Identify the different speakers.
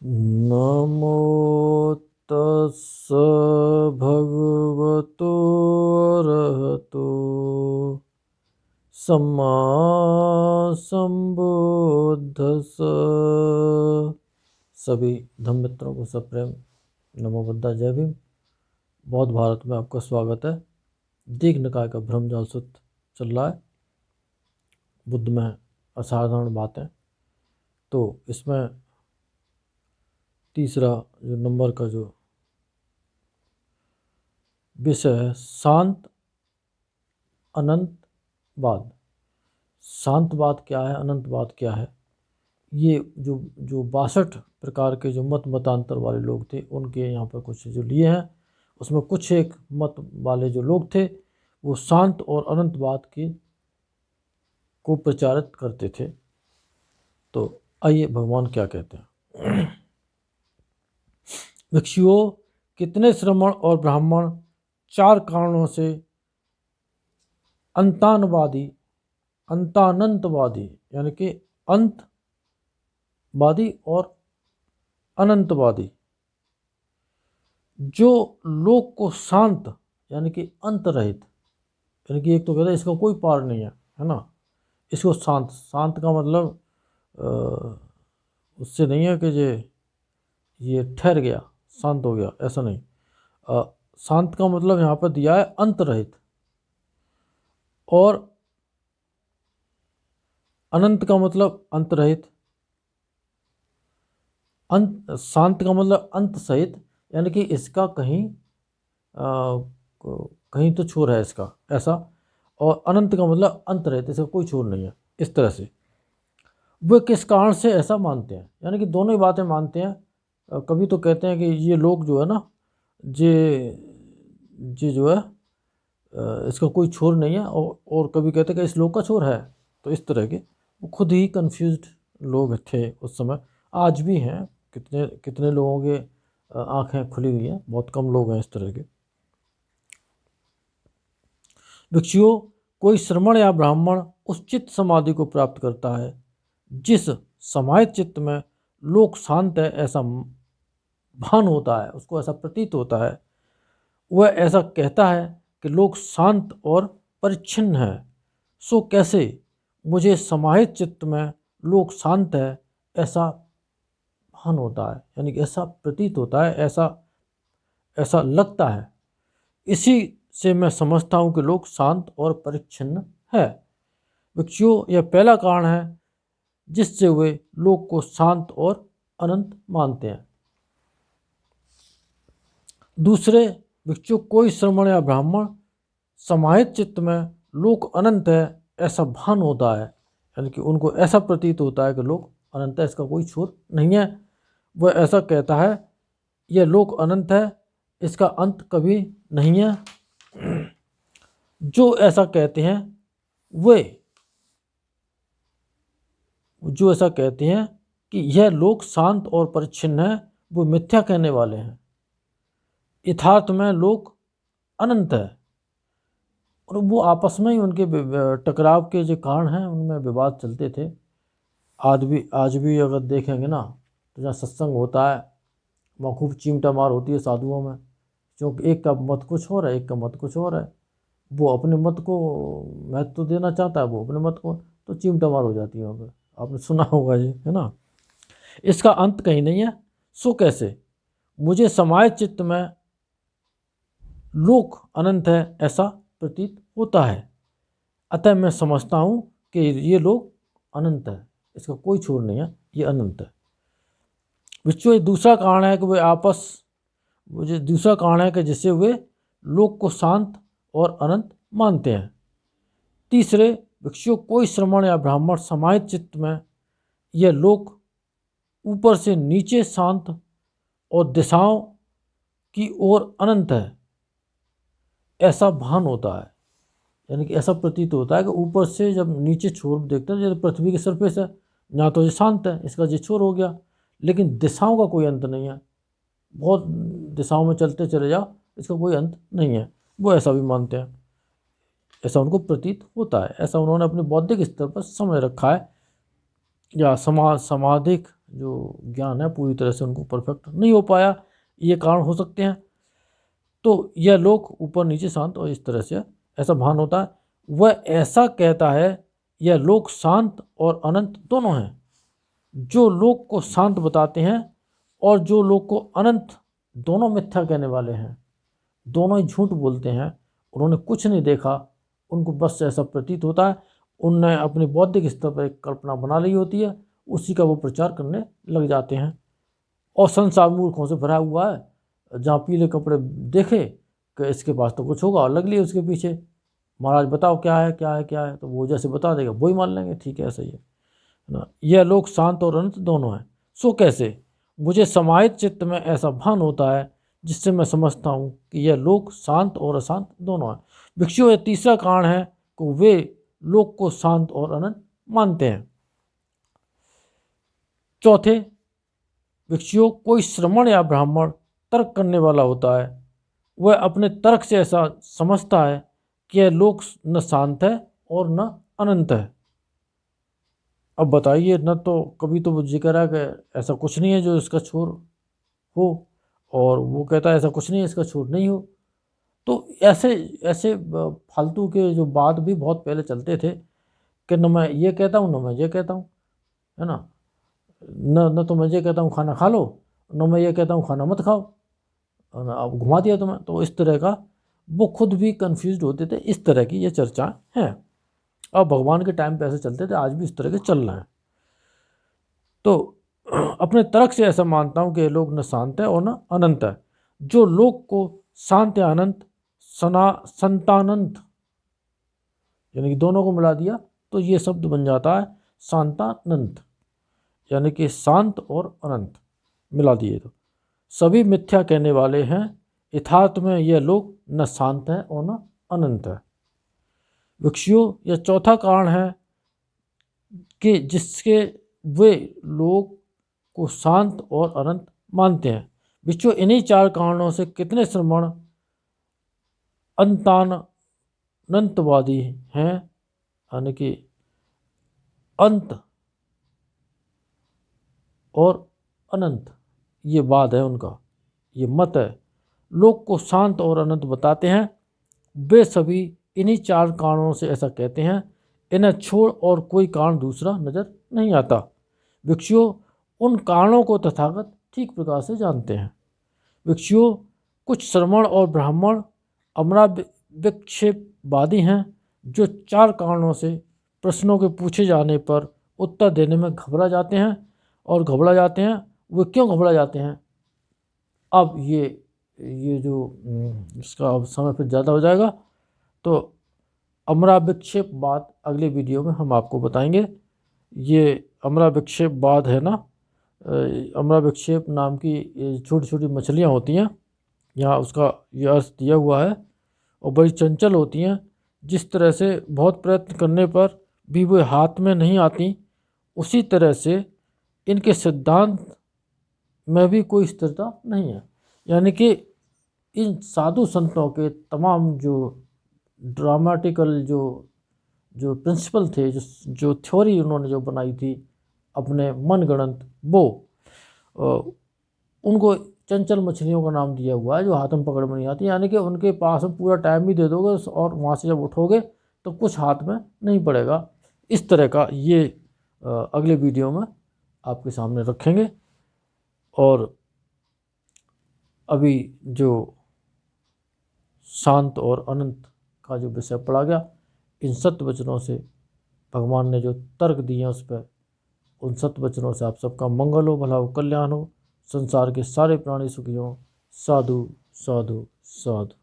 Speaker 1: नमो तस्स भगवतो अरहतो सम्मा संबुद्धस्स। सभी धम्म मित्रों को सप्रेम नमो बुद्धा, जय भीम। बौद्ध भारत में आपका स्वागत है। दीघ निकाय का ब्रह्मजाल सूत्र चल रहा है, बुद्ध में असाधारण बातें। तो इसमें तीसरा जो नंबर का जो विषय है, शांत अनंतवाद। शांतवाद क्या है, अनंतवाद क्या है? ये जो 62 प्रकार के जो मतांतर वाले लोग थे, उनके यहाँ पर कुछ जो लिए हैं, उसमें कुछ एक मत वाले जो लोग थे वो शांत और अनंतवाद की को प्रचारित करते थे। तो आइए भगवान क्या कहते हैं। भिक्षुओं, कितने श्रमण और ब्राह्मण 4 कारणों से अंतानंतवादी यानी कि अंतवादी और अनंतवादी, जो लोक को शांत यानी कि अंत रहित, यानी कि एक तो कहते हैं इसका कोई पार नहीं है ना, इसको शांत, शांत का मतलब उससे नहीं है कि ये ठहर गया, शांत हो गया, ऐसा नहीं। शांत का मतलब यहाँ पर दिया है अंत रहित, और अनंत का मतलब अंत रहित। शांत का मतलब अंत सहित, यानी कि इसका कहीं तो छोर है इसका, ऐसा। और अनंत का मतलब अंत रहित, इसका कोई छोर नहीं है, इस तरह से। वे किस कारण से ऐसा मानते हैं, यानी कि दोनों ही बातें मानते हैं। कभी तो कहते हैं कि ये लोग जो है ना, ये जो है इसका कोई छोर नहीं है, और कभी कहते हैं कि इस लोग का छोर है। तो इस तरह के वो खुद ही कंफ्यूज्ड लोग थे उस समय, आज भी हैं। कितने कितने लोगों के आंखें खुली हुई हैं, बहुत कम लोग हैं इस तरह के। भिक्षुओं, कोई श्रमण या ब्राह्मण उस चित्त समाधि को प्राप्त करता है जिस समाहित चित्त में लोक शांत है, ऐसा भान होता है, उसको ऐसा प्रतीत होता है। वह ऐसा कहता है कि लोक शांत और परिच्छिन्न है। सो कैसे मुझे समाहित चित्त में लोक शांत है ऐसा भान होता है, यानी कि ऐसा प्रतीत होता है, ऐसा लगता है। इसी से मैं समझता हूँ कि लोक शांत और परिच्छिन्न है। भिक्षुओं, यह पहला कारण है जिससे वे लोक को शांत और अनंत मानते हैं। दूसरे, भिक्षु, कोई श्रमण या ब्राह्मण समाहित चित्त में लोक अनंत है ऐसा भान होता है, यानी कि उनको ऐसा प्रतीत होता है कि लोक अनंत है, इसका कोई छोर नहीं है। वह ऐसा कहता है यह लोक अनंत है, इसका अंत कभी नहीं है। जो ऐसा कहते हैं जो ऐसा कहते हैं कि यह लोक शांत और परिच्छिन्न है, वो मिथ्या कहने वाले हैं। यथार्थ में लोक अनंत है, और वो आपस में ही उनके टकराव के जो कारण हैं, उनमें विवाद चलते थे। आज भी अगर देखेंगे ना, तो जहाँ सत्संग होता है वहाँ खूब चिमटा मार होती है साधुओं में, क्योंकि एक का मत कुछ और है, एक का मत कुछ और है। वो अपने मत को महत्व देना चाहता है, वो अपने मत को, तो चिमटा मार हो जाती है वहाँ पर। आपने सुना होगा ये, है ना। इसका अंत कहीं नहीं है। सो कैसे मुझे समाहित चित्त में लोक अनंत है ऐसा प्रतीत होता है। अतः मैं समझता हूँ कि ये लोक अनंत है, इसका कोई छोर नहीं है, ये अनंत है। विश्व दूसरा कारण है कि दूसरा कारण है कि जिससे वे लोक को शांत और अनंत मानते हैं। तीसरे, भिक्षु, कोई श्रमण या ब्राह्मण समाहित चित्त में यह लोक ऊपर से नीचे शांत और दिशाओं की ओर अनंत है ऐसा भान होता है, यानी कि ऐसा प्रतीत होता है कि ऊपर से जब नीचे छोर देखते हैं, जैसे पृथ्वी की सरफेस है, ना तो ये शांत है, इसका ये छोर हो गया, लेकिन दिशाओं का कोई अंत नहीं है, बहुत दिशाओं में चलते चले जाओ, इसका कोई अंत नहीं है। वो ऐसा भी मानते हैं, ऐसा उनको प्रतीत होता है, ऐसा उन्होंने अपने बौद्धिक स्तर पर समझ रखा है, या समाधिक जो ज्ञान है पूरी तरह से उनको परफेक्ट नहीं हो पाया, ये कारण हो सकते हैं। तो यह लोक ऊपर नीचे शांत और इस तरह से ऐसा भान होता है। वह ऐसा कहता है यह लोक शांत और अनंत दोनों हैं। जो लोक को शांत बताते हैं और जो लोक को अनंत, दोनों मिथ्या कहने वाले हैं, दोनों ही झूठ बोलते हैं। उन्होंने कुछ नहीं देखा, उनको बस ऐसा प्रतीत होता है। उनने अपनी बौद्धिक स्तर पर एक कल्पना बना ली होती है, उसी का वो प्रचार करने लग जाते हैं। और संसार मूर्खों से भरा हुआ है। जहाँ पीले कपड़े देखे कि इसके पास तो कुछ होगा और लग लिए उसके पीछे, महाराज बताओ क्या है क्या है क्या है, तो वो जैसे बता देगा वही मान लेंगे, ठीक है सही है ना। यह लोक शांत और अनंत दोनों हैं। सो कैसे? मुझे समाहित चित्त में ऐसा भान होता है जिससे मैं समझता हूँ कि यह लोक शांत और अशांत दोनों हैं। भिक्षुओं, यह तीसरा कारण है कि वे लोक को शांत और अनंत मानते हैं। चौथे, भिक्षुओं, कोई श्रमण या ब्राह्मण तर्क करने वाला होता है, वह अपने तर्क से ऐसा समझता है कि यह लोक न शांत है और न अनंत है। अब बताइए, न तो कभी तो वो जिक्र है कि ऐसा कुछ नहीं है जो इसका छोर हो, और वो कहता है ऐसा कुछ नहीं है इसका छोर नहीं हो। तो ऐसे ऐसे फालतू के जो बात भी बहुत पहले चलते थे कि न मैं ये कहता हूँ न मैं ये कहता हूँ, है ना। न तो मैं ये कहता हूँ खाना खा लो, न मैं ये कहता हूँ खाना मत खाओ, और अब घुमा दिया तुम्हें। तो इस तरह का वो खुद भी कंफ्यूज होते थे। इस तरह की ये चर्चा है। अब भगवान के टाइम पे ऐसे चलते थे, आज भी इस तरह के चल रहे हैं। तो अपने तर्क से ऐसा मानता हूँ कि ये लोग न शांत है और न अनंत है। जो लोग को शांत या अनंत, संतानंत, यानी कि दोनों को मिला दिया तो ये शब्द बन जाता है शांतानंत, यानी कि शांत और अनंत मिला दिए तो सभी मिथ्या कहने वाले हैं। यथार्थ में यह लोग न शांत है और न अनंत है। भिक्षुओं, यह चौथा कारण है कि जिसके वे लोग को शांत और अनंत मानते हैं। भिक्षुओं, इन्हीं चार कारणों से कितने श्रमण अनंतवादी हैं, यानी कि अंत और अनंत, ये वाद है उनका, ये मत है। लोग को शांत और अनंत बताते हैं। वे सभी इन्हीं चार कारणों से ऐसा कहते हैं। इन्हें छोड़ और कोई कारण दूसरा नजर नहीं आता। भिक्षुओं, उन कारणों को तथागत ठीक प्रकार से जानते हैं। भिक्षुओं, कुछ श्रमण और ब्राह्मण अमराविक्षेपवादी हैं जो चार कारणों से प्रश्नों के पूछे जाने पर उत्तर देने में घबरा जाते हैं। और घबरा जाते हैं, वे क्यों घबरा जाते हैं? अब ये जो इसका अब समय फिर ज़्यादा हो जाएगा, तो अमराविक्षेपवाद अगले वीडियो में हम आपको बताएंगे। ये अमराविक्षेपवाद है ना, अमराविक्षेप नाम की छोटी छोटी मछलियाँ होती हैं, यहाँ उसका ये अर्थ दिया हुआ है, और बड़ी चंचल होती हैं। जिस तरह से बहुत प्रयत्न करने पर भी वे हाथ में नहीं आती, उसी तरह से इनके सिद्धांत में भी कोई स्थिरता नहीं है। यानी कि इन साधु संतों के तमाम जो ड्रामेटिकल जो प्रिंसिपल थे, जो थ्योरी उन्होंने जो बनाई थी अपने मनगढ़ंत, वो उनको चंचल मछलियों का नाम दिया हुआ है जो हाथ में पकड़ में नहीं आती। यानी कि उनके पास में पूरा टाइम भी दे दोगे और वहाँ से जब उठोगे तो कुछ हाथ में नहीं पड़ेगा। इस तरह का ये अगले वीडियो में आपके सामने रखेंगे। और अभी जो शांत और अनंत का जो विषय पढ़ा गया, इन सत्य वचनों से भगवान ने जो तर्क दिए हैं उस पर, उन सत्य वचनों से आप सबका मंगल हो, भला हो, कल्याण हो, संसार के सारे प्राणी सुखी हों। साधु साधु साधु।